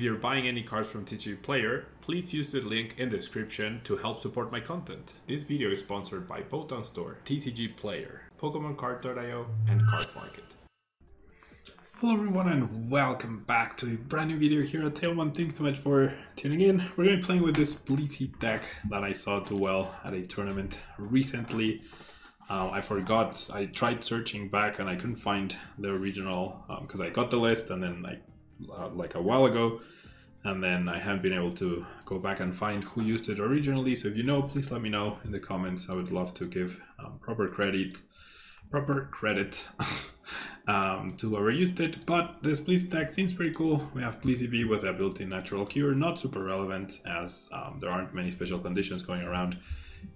If you're buying any cards from TCG Player, please use the link in the description to help support my content. This video is sponsored by Botan Store, TCG Player, PokemonCard.io, and Card Market. Hello everyone and welcome back to a brand new video here at Tailman. Thanks so much for tuning in. We're going to be playing with this BLISSEY deck that I saw do well at a tournament recently. I forgot, I tried searching back and I couldn't find the original because I got the list and then like a while ago, and then I haven't been able to go back and find who used it originally. So if you know, please let me know in the comments. I would love to give proper credit to whoever used it. But this BLISSEY deck seems pretty cool. We have BLISSEY V with the ability Natural Cure, not super relevant as there aren't many special conditions going around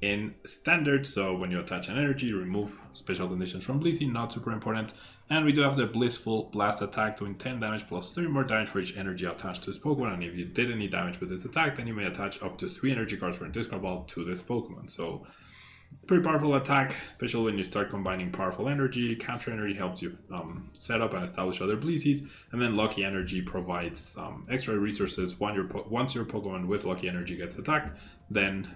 in standard, so when you attach an energy, you remove special conditions from BLISSEY, not super important. And we do have the Blissful Blast attack doing 10 damage plus 3 more damage for each energy attached to this Pokemon, and if you did any damage with this attack, then you may attach up to 3 energy cards from a discard ball to this Pokemon. So it's a pretty powerful attack, especially when you start combining powerful energy. Capture energy helps you set up and establish other BLISSEYs, and then Lucky Energy provides extra resources. Once your Pokemon with Lucky Energy gets attacked, then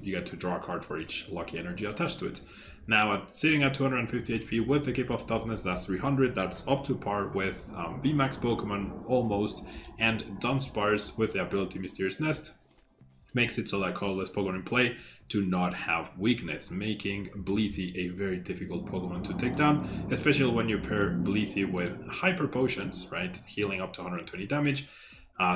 you get to draw a card for each Lucky Energy attached to it. Now, sitting at 250 HP with the Cape of Toughness, that's 300. That's up to par with VMAX Pokemon almost, and Dunsparce with the ability Mysterious Nest makes it so that colorless Pokemon in play do not have weakness, making BLISSEY a very difficult Pokemon to take down, especially when you pair BLISSEY with Hyper Potions, right? Healing up to 120 damage,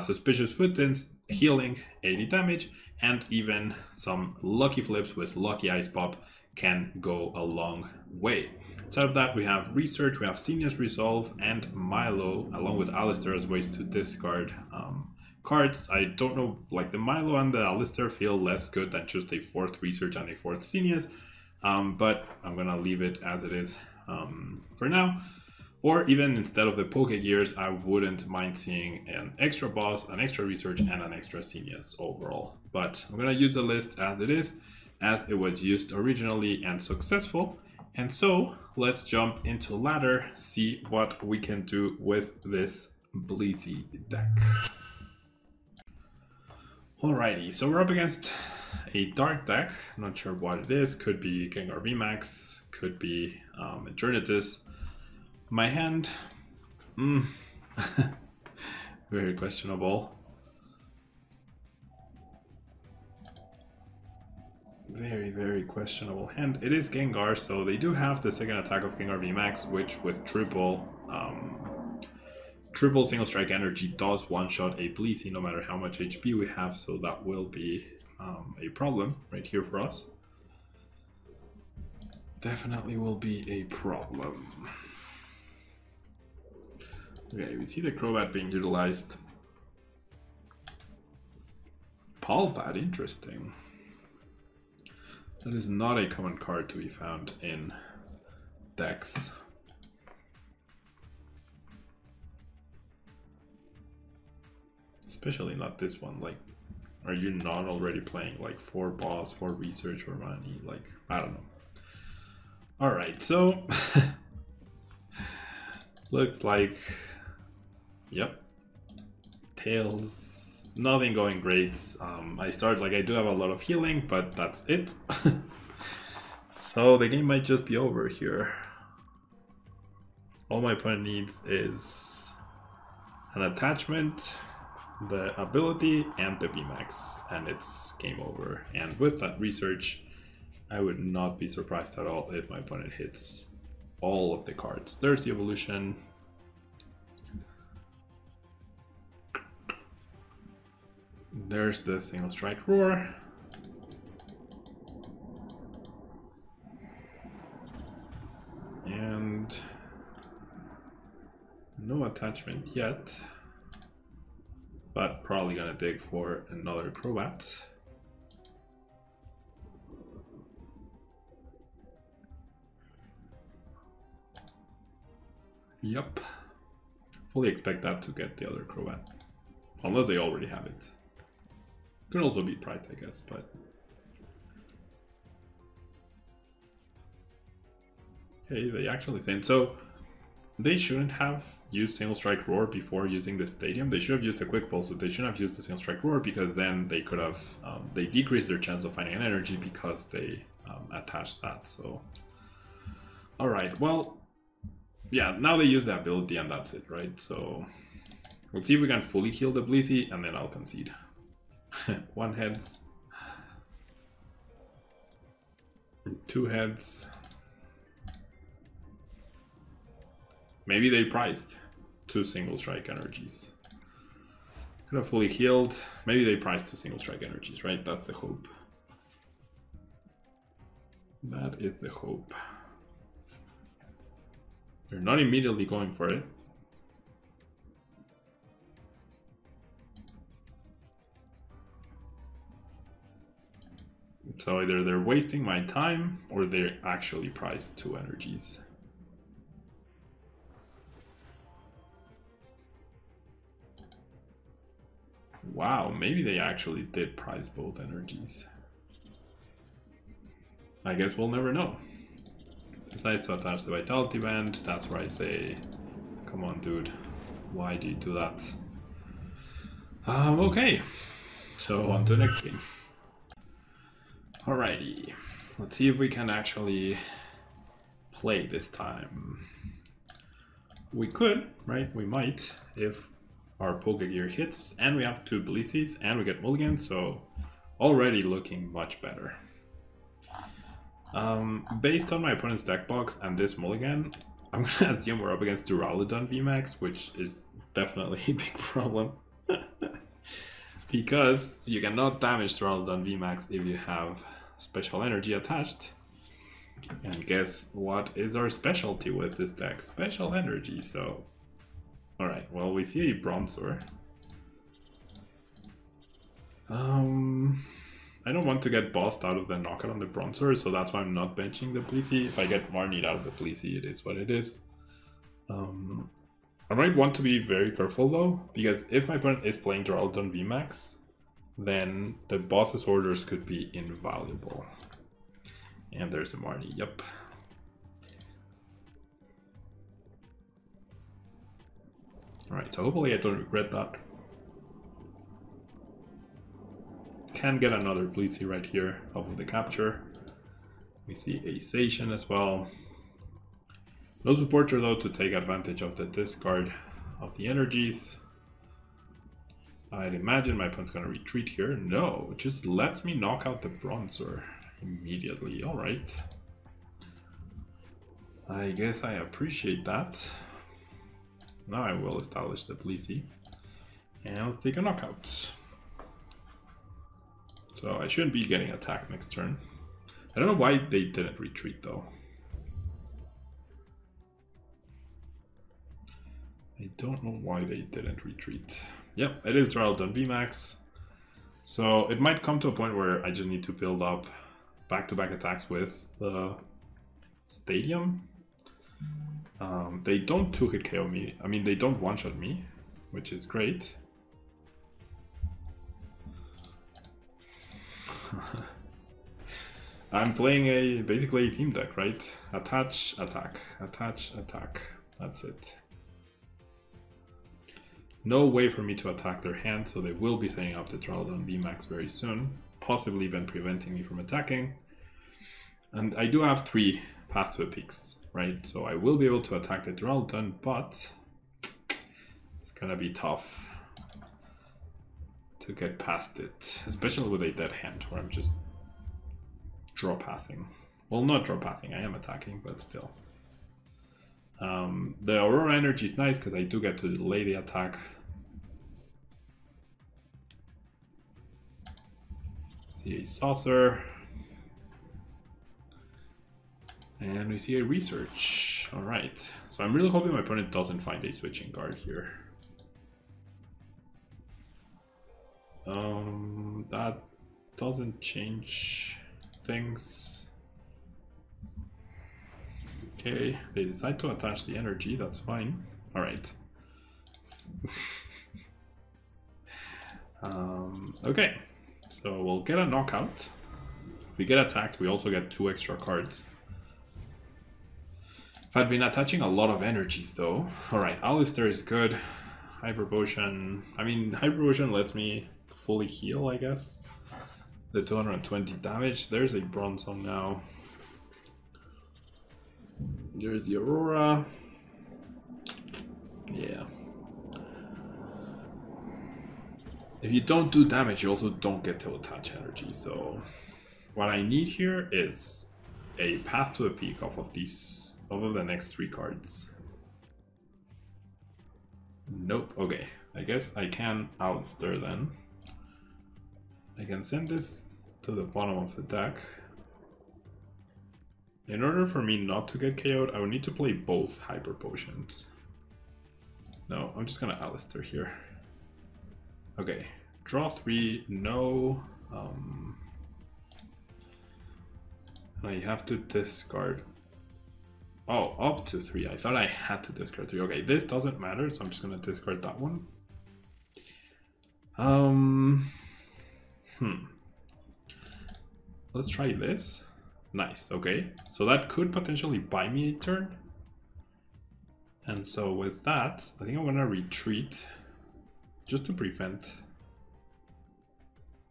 Suspicious Footprints, healing 80 damage, and even some Lucky Flips with Lucky Ice Pop can go a long way. Instead of that, we have Research, we have Senior's Resolve, and Milo, along with Alistair as ways to discard cards. I don't know, like the Milo and the Alistair feel less good than just a 4th Research and a 4th Seniors, but I'm gonna leave it as it is for now. Or even instead of the Poke Gears, I wouldn't mind seeing an extra boss, an extra Research, and an extra Seniors overall. But I'm gonna use the list as it is, as it was used originally and successful. And so let's jump into ladder, see what we can do with this BLISSEY deck. Alrighty, so we're up against a dark deck. Not sure what it is. Could be Gengar VMAX, could be Eternatus. My hand, very questionable. Very, very questionable hand. It is Gengar, so they do have the second attack of Gengar VMAX, which with triple single strike energy does one-shot a BLISSEY no matter how much HP we have, so that will be a problem right here for us. Definitely will be a problem. Okay, we see the Crobat being utilized. Palpad, interesting. That is not a common card to be found in decks. Especially not this one. Like, are you not already playing like 4 boss, 4 research, or money? Like, I don't know. Alright, so looks like, yep, Tails, nothing going great. I do have a lot of healing, but that's it. So the game might just be over here. All my opponent needs is an attachment, the ability, and the VMAX, and it's game over. And with that Research, I would not be surprised at all if my opponent hits all of the cards. There's the evolution. There's the single strike roar. And no attachment yet, but probably gonna dig for another Crobat. Yep. Fully expect that to get the other Crobat. Unless they already have it. Could also be Pride, I guess, but... Okay, they actually think. So, they shouldn't have use Single Strike Roar before using the Stadium. They should have used a Quick Pulse, but they shouldn't have used the Single Strike Roar because then they could have they decreased their chance of finding an energy because they attached that. So, all right, well, yeah, now they use the ability and that's it, right? So we'll see if we can fully heal the BLISSEY and then I'll concede. 1 heads, 2 heads. Maybe they priced 2 Single Strike energies. Could have fully healed. Maybe they priced 2 Single Strike energies, right? That's the hope. That is the hope. They're not immediately going for it. So either they're wasting my time or they actually priced 2 energies. Wow, maybe they actually did price both energies. I guess we'll never know. Decides to attach the Vitality Band. That's where I say, come on, dude. Why do you do that? Okay. So on to the next game. Alrighty. Let's see if we can actually play this time. We could, right? We might, if our Pokegear hits, and we have 2 BLISSEYs, and we get mulligans, so already looking much better. Based on my opponent's deck box and this mulligan, I'm gonna assume we're up against Duraludon VMAX, which is definitely a big problem. Because you cannot damage Duraludon VMAX if you have special energy attached. And guess what is our specialty with this deck? Special energy, so... Alright, well, we see a Bronzor. I don't want to get bossed out of the knockout on the Bronzor, so that's why I'm not benching the BLISSEY. If I get Marnied out of the BLISSEY, it is what it is. I might want to be very careful though, because if my opponent is playing Duraludon VMAX, then the boss's orders could be invaluable. And there's a Marnie, yep. Alright, so hopefully I don't regret that. Can get another BLISSEY right here off of the capture. We see a Zacian as well. No supporter though to take advantage of the discard of the energies. I'd imagine my opponent's gonna retreat here. No, it just lets me knock out the Bronzor immediately. Alright. I guess I appreciate that. Now I will establish the BLISSEY. And let's take a knockout. So I shouldn't be getting attacked next turn. I don't know why they didn't retreat though. I don't know why they didn't retreat. Yep, it is Duraludon VMAX. So it might come to a point where I just need to build up back-to-back attacks with the Stadium. They don't 2-hit KO me. I mean, they don't one-shot me, which is great. I'm playing basically a team deck, right? Attach, attack, attach, attack. That's it. No way for me to attack their hand, so they will be setting up the Duraludon VMAX very soon, possibly even preventing me from attacking. And I do have 3 Path to the Peaks, right? So I will be able to attack the Duraludon, but it's gonna be tough to get past it, especially with a dead hand where I'm just draw passing. Well, not draw passing, I am attacking, but still. The Aurora energy is nice because I do get to delay the attack. See a Saucer. And we see a Research. Alright, so I'm really hoping my opponent doesn't find a switching card here. That doesn't change things. Okay, they decide to attach the energy, that's fine. Alright. Okay, so we'll get a knockout. If we get attacked, we also get 2 extra cards. If I've been attaching a lot of energies though. Alright, Alistair is good. Hyper Potion. I mean, Hyper Potion lets me fully heal, I guess. The 220 damage. There's a Bronzong now. There's the Aurora. Yeah. If you don't do damage, you also don't get to attach energy. So what I need here is a Path to the Peak off of these, off of the next 3 cards. Nope. Okay. I guess I can Alistair then. I can send this to the bottom of the deck. In order for me not to get KO'd, I would need to play both Hyper Potions. No, I'm just gonna Alistair here. Okay, draw 3, no. I have to discard. Oh, up to 3. I thought I had to discard 3. Okay, this doesn't matter, so I'm just gonna discard that one. Let's try this. Nice, okay. So that could potentially buy me a turn. And so with that, I think I'm gonna retreat just to prevent.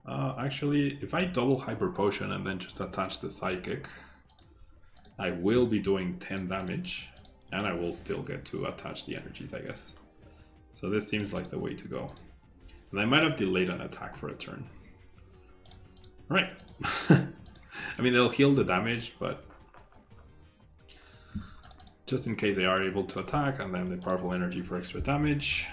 Actually, if I double Hyper Potion and then just attach the Psychic, I will be doing 10 damage and I will still get to attach the energies, I guess. So this seems like the way to go. And I might have delayed an attack for a turn. Alright. I mean, they'll heal the damage, but just in case they are able to attack, and then the powerful energy for extra damage.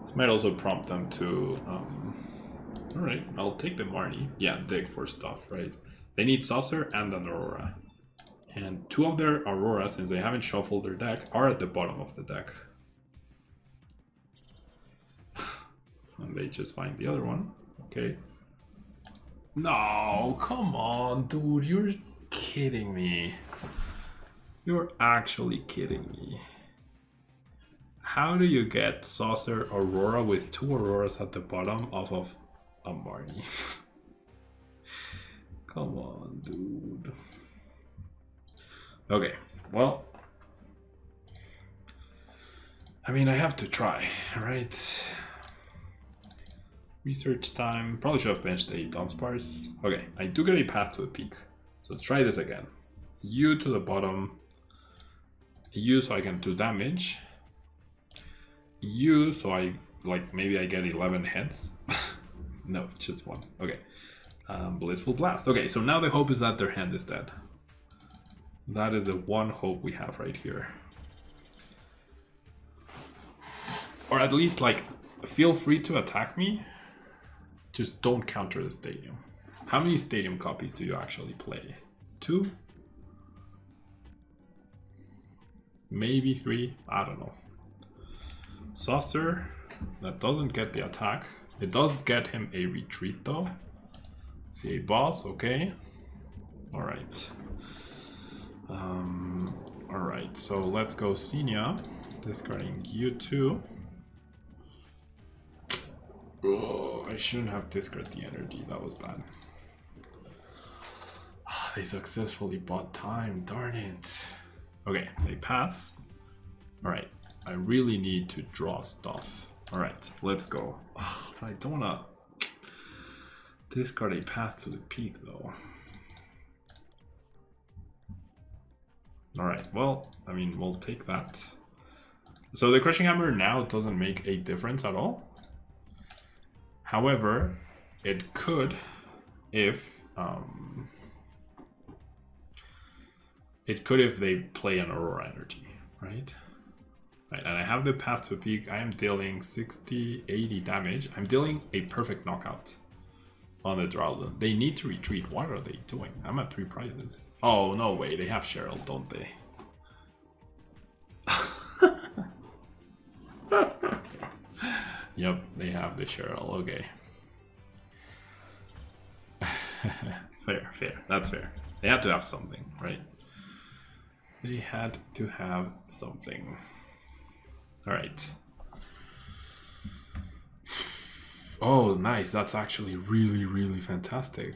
This might also prompt them to... Alright, I'll take the Marnie. Yeah, dig for stuff, right? They need Saucer and an Aurora. And 2 of their Aurora, since they haven't shuffled their deck, are at the bottom of the deck. And they just find the other one. Okay. No, come on, dude. You're kidding me. You're actually kidding me. How do you get Saucer Aurora with 2 Auroras at the bottom off of a Marnie? Come on, dude. Okay, well, I mean, I have to try, right? Research time. Probably should have benched a Dunsparce. Okay, I do get a Path to a Peak. So let's try this again. U to the bottom. U so I can do damage. U so I, like, maybe I get 11 heads. No, just 1. Okay. Blissful Blast. Okay, so now the hope is that their hand is dead. That is the one hope we have right here. Or at least, like, feel free to attack me. Just don't counter the stadium. How many stadium copies do you actually play? 2? Maybe 3? I don't know. Saucer. That doesn't get the attack. It does get him a retreat though. See a boss, okay. Alright. Alright, so let's go Xenia. Discarding you too. Oh, I shouldn't have discarded the energy, that was bad. Oh, they successfully bought time, darn it. Okay, they pass. Alright, I really need to draw stuff. Alright, let's go. Oh, I don't wanna discard a Path to the Peak though. Alright, well, I mean, we'll take that. So the Crushing Hammer now doesn't make a difference at all. However, it could if they play an Aurora energy, right? Right, and I have the Path to a Peak. I am dealing 60, 80 damage. I'm dealing a perfect knockout on the Drowland. They need to retreat. What are they doing? I'm at 3 prizes. Oh, no way. They have Cheryl, don't they? Yep, they have the Cheryl. Okay. Fair, fair. That's fair. They have to have something, right? They had to have something. Alright. Oh, nice. That's actually really, really fantastic.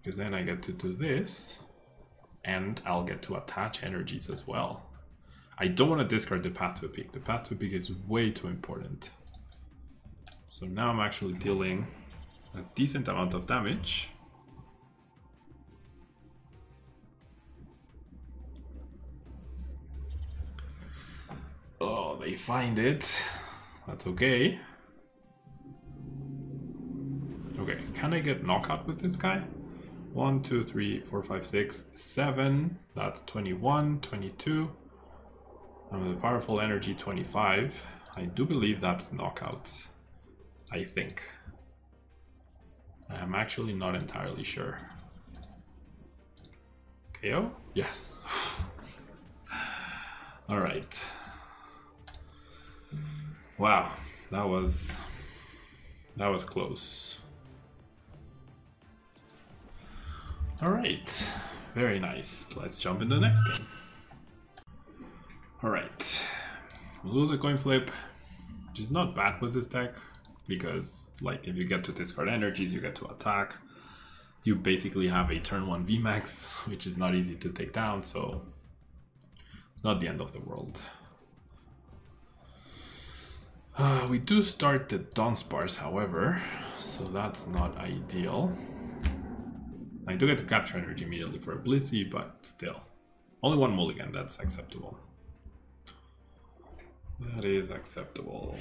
Because then I get to do this. And I'll get to attach energies as well. I don't want to discard the path to a peak. The path to a peak is way too important. So now I'm actually dealing a decent amount of damage. Oh, they find it. That's okay. Okay, can I get knockout with this guy? 1, 2, 3, 4, 5, 6, 7. That's 21, 22. And with a powerful energy, 25. I do believe that's knockout. I think. I'm actually not entirely sure. KO? Yes. Alright. Wow, that was close. Alright, very nice. Let's jump into the next game. Alright, we'll lose a coin flip, which is not bad with this deck, because like if you get to discard energies, you get to attack. You basically have a turn 1 VMAX, which is not easy to take down, so it's not the end of the world. We do start the Dunsparce, however, so that's not ideal. I do get to capture energy immediately for a BLISSEY, but still. Only one mulligan, that's acceptable. That is acceptable.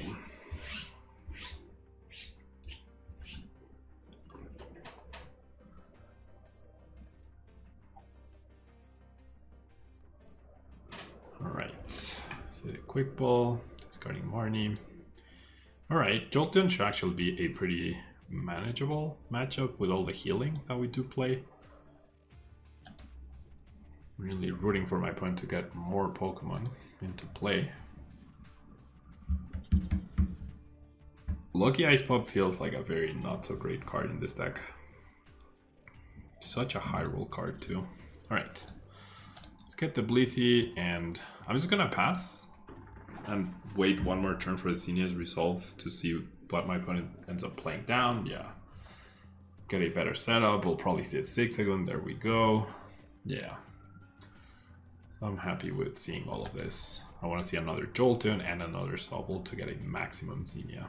Alright, so the quick ball, discarding Marnie. Alright, Jolteon should actually be a pretty manageable matchup with all the healing that we do play. Really rooting for my opponent to get more Pokemon into play. Lucky Ice Pop feels like a very not so great card in this deck. Such a high roll card too. Alright, let's get the BLISSEY, and I'm just gonna pass and wait one more turn for the Zinnia's Resolve to see what my opponent ends up playing down. Yeah, get a better setup. We'll probably see a 6 again. There we go. Yeah, so I'm happy with seeing all of this. I want to see another Jolteon and another Sobble to get a maximum Zinnia.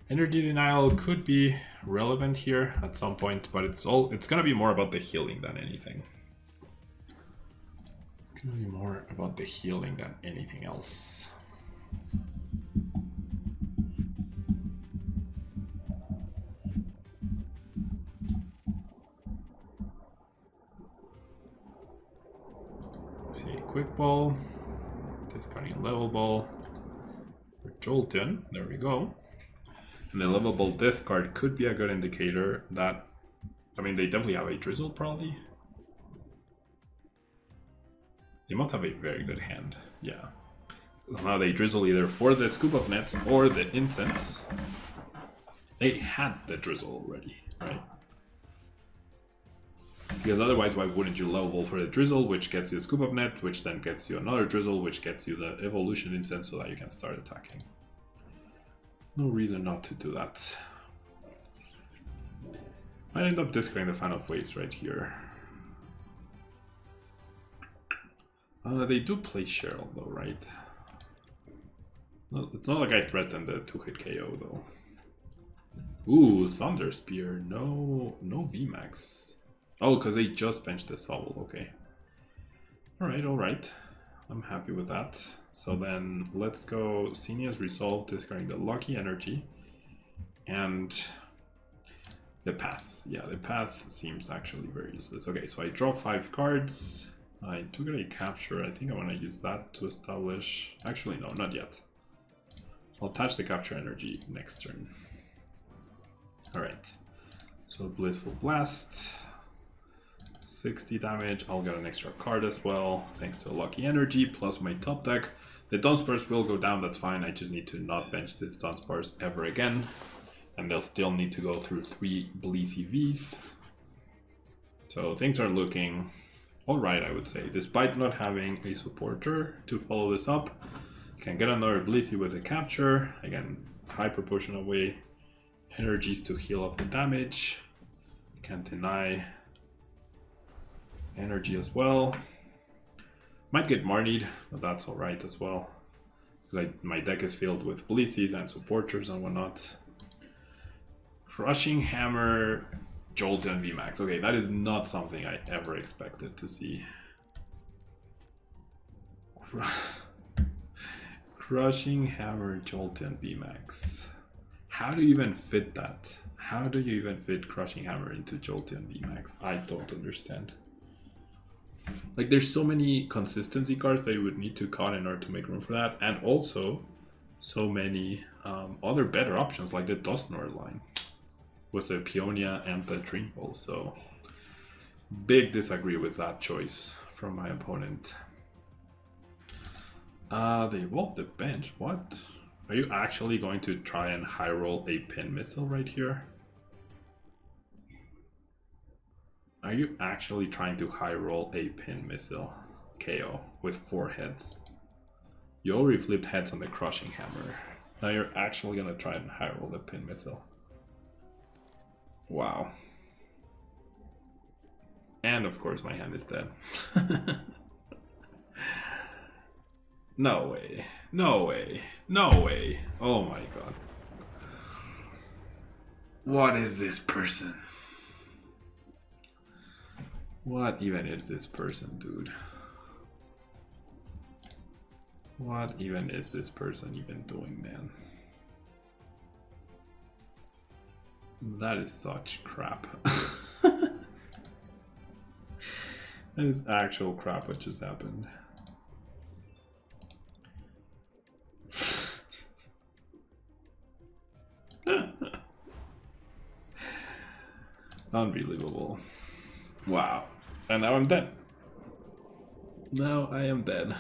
Energy Denial could be relevant here at some point, but it's gonna be more about the healing than anything. It's gonna be more about the healing than anything else. Let's see, quick ball, discarding level ball for Jolteon. There we go. And the level ball discard could be a good indicator that, I mean, they definitely have a Drizzle probably. They must have a very good hand, yeah. Now they Drizzle either for the Scoop of Nets or the Incense. They had the Drizzle already, right? Because otherwise, why wouldn't you level ball for the Drizzle, which gets you a Scoop of Net, which then gets you another Drizzle, which gets you the Evolution Incense so that you can start attacking. No reason not to do that. I end up discarding the Fan of Waves right here. They do play Cheryl though, right? No, it's not like I threatened the 2-hit KO though. Ooh, Thunder Spear. No VMAX. Oh, because they just benched the Sobble. Okay. Alright. I'm happy with that. So then let's go Zinnia's Resolve, discarding the Lucky Energy. And the Path. Yeah, the Path seems actually very useless. Okay, so I draw 5 cards. I do get a capture. I think I want to use that to establish... Actually, no, not yet. I'll attach the capture energy next turn. Alright. So Blissful Blast. 60 damage. I'll get an extra card as well, thanks to a Lucky Energy, plus my top deck. The Dunsparce will go down, that's fine. I just need to not bench this Dunsparce ever again. And they'll still need to go through 3 BLISSEY Vs. So things are looking alright, I would say. Despite not having a supporter to follow this up, can get another BLISSEY with a capture. Again, high proportional way energies to heal off the damage. Can't deny energy as well. Might get Marnied, but that's alright as well. Like, my deck is filled with BLISSEYs and supporters and whatnot. Crushing Hammer, Jolteon VMAX. Okay, that is not something I ever expected to see. Crushing Hammer, Jolteon VMAX. How do you even fit that? How do you even fit Crushing Hammer into Jolteon VMAX? I don't understand. Like, there's so many consistency cards that you would need to cut in order to make room for that, and also so many other better options like the Dusknoir line with the Peonia and the Dream Ball. So big disagree with that choice from my opponent. They evolved the bench. What? Are you actually going to try and high roll a pin missile right here? Are you actually trying to high roll a pin missile KO with 4 heads? You already flipped heads on the Crushing Hammer. Now you're actually gonna try and high roll the pin missile. Wow. And of course my hand is dead. No way. No way. No way. Oh my god. What is this person? What even is this person, dude? What even is this person even doing, man? That is such crap. That is actual crap what just happened. Unbelievable. Wow. And now I'm dead. Now I am dead.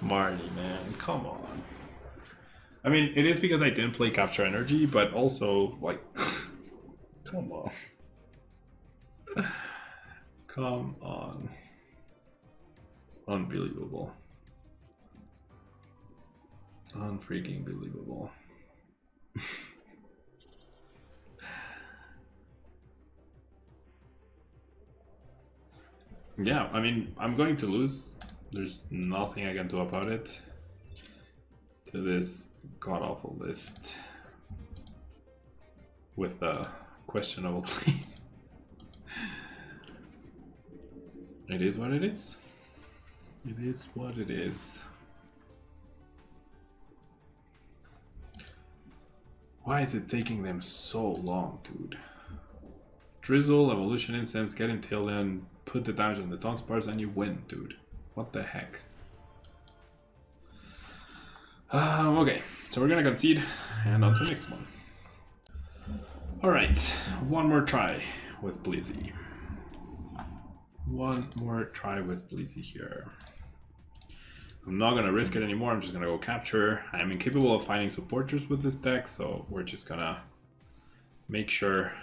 Marnie, man, come on. I mean, it is because I didn't play Capture Energy, but also, like, come on. Come on. Unbelievable. Unfreaking believable. Yeah, I mean, I'm going to lose. There's nothing I can do about it. To this god-awful list. With the questionable plays. It is what it is. It is what it is. Why is it taking them so long, dude? Drizzle, Evolution Incense, get in tail in, put the damage on the Dunsparce and you win, dude. What the heck? Okay, so we're gonna concede and on to the next one. Alright, one more try with BLISSEY. One more try with BLISSEY here. I'm not gonna risk it anymore, I'm just gonna go capture. I'm incapable of finding supporters with this deck, so we're just gonna make sure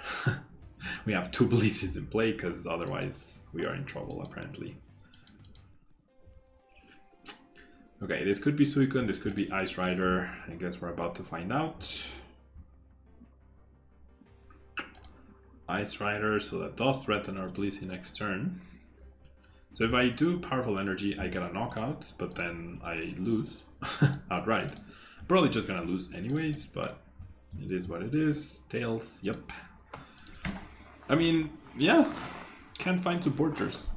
we have 2 BLISSEYs in play, because otherwise we are in trouble apparently. Okay, this could be Suicune, this could be Ice Rider. I guess we're about to find out. Ice Rider, so that does threaten our BLISSEY next turn. So if I do Powerful Energy, I get a knockout, but then I lose outright. Probably just gonna lose anyways, but it is what it is. Tails, yep. I mean, yeah, can't find supporters.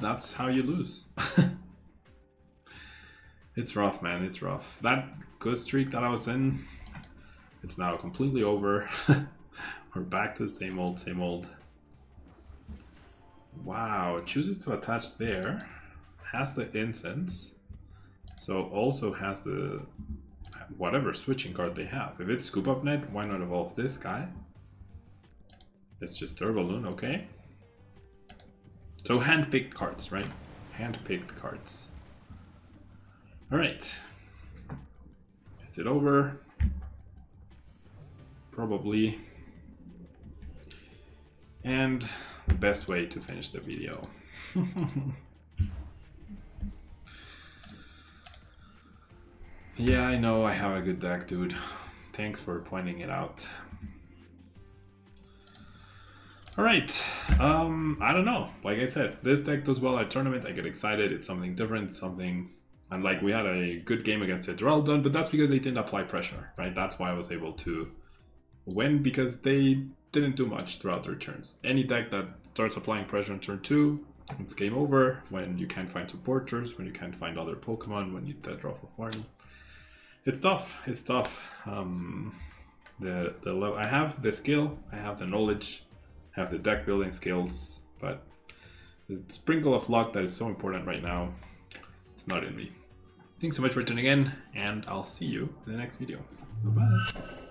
That's how you lose. It's rough, man, it's rough. That good streak that I was in, it's now completely over. We're back to the same old, same old. Wow, chooses to attach there. Has the incense. So also has the whatever switching card they have. If it's Scoop Up Net, why not evolve this guy? It's just Turballoon, okay. So hand-picked cards, right? Hand-picked cards. Alright. Is it over? Probably. and the best way to finish the video. Yeah, I know I have a good deck, dude. Thanks for pointing it out. Alright, I don't know. Like I said, this deck does well at tournament. I get excited. It's something different, something... And like, we had a good game against Duraldon, but that's because they didn't apply pressure, right? That's why I was able to win, because they didn't do much throughout their turns. Any deck that starts applying pressure on turn 2, it's game over. When you can't find supporters, when you can't find other Pokemon, when you dead off of one. It's tough. It's tough. I have the skill, I have the knowledge, I have the deck building skills, but the sprinkle of luck that is so important right now, it's not in me. Thanks so much for tuning in, and I'll see you in the next video. Bye-bye.